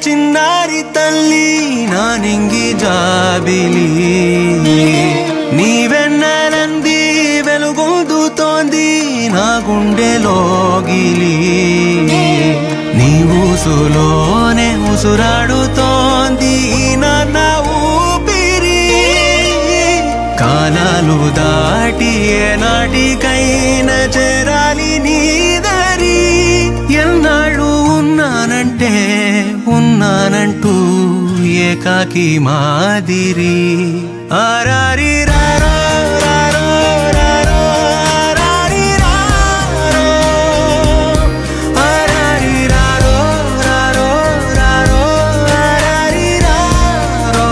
చిన్నారి తల్లి నానింగి జాబిలి నీవెన్నెలంది వెలుగొందుతోంది నా గుండెలోగిలి నీ ఊసులోనే ఉసురాడుతోంది నా ఊపిరి కాలాలు దాటి ఏనాటికైనా చేరాలి నీ దరి ఎన్నాళ్ళు ఉన్నానంటూ ఏకాకి మాదిరి ఆరారి రారో రారో రారో ఆరారి రారో ఆరారి రారో రారో రారో ఆరారి రారో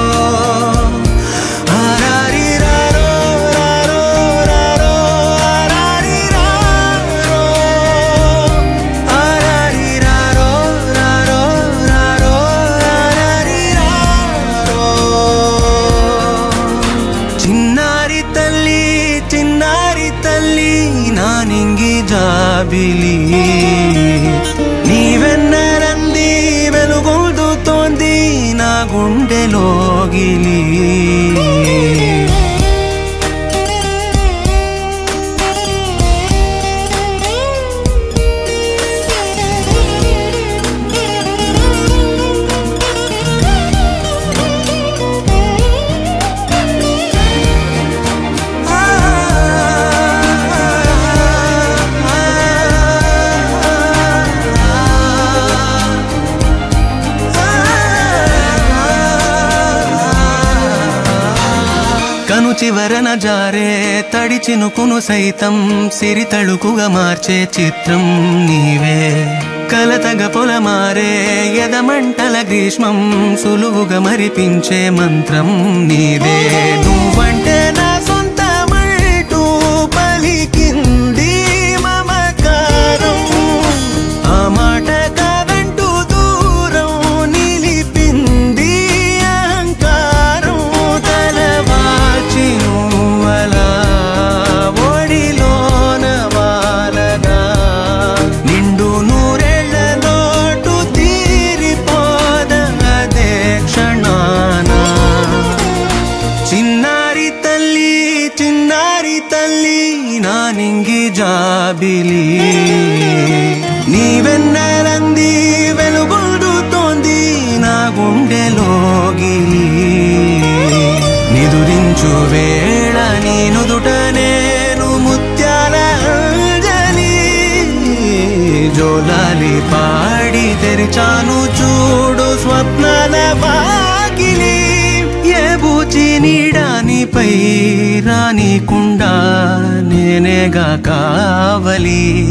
ఆరారి రారో రారో రారో ఆరారి రారో ఆరారి రారో రారో రారో ఆరారి రారో చిన్నారి తల్లి నానింగి జాబిలి నీవెన్నెలంది వెలుగొందుతోంది నా గుండెలోగిలి కను చివరన జారే తడి చినుకును సైతం సిరి తళుకుగా మార్చే చిత్రం నీవే కలతగ పొలమారే ఎదమంటల గ్రీష్మం సులువుగా మరిపించే మంత్రం నీదే నువ్వంటే నా సొంతమంటూ పలికింది మమకారం ఆ మాట కాదంటూ దూరం నిలిపింది అహంకారం తలవాచి నువ్వలా ఒడిలోన వాలగా నిండు నూరేళ్ల లోటు తీరిపోదదే క్షణాన చిన్నారి తల్లి నానింగి జాబిలి నీవెన్నెలంది వెలుగొందుతోంది నా గుండెలోగిలి నిదురించు వేళ నీ నుదుట నేను ముత్యాల అంజలి జోలాలి పాడి తెరిచాను చూడు స్వప్నాల వాకిలి ఏ బూచి నీడానిపై రానికుండా నేనేగా కావలి.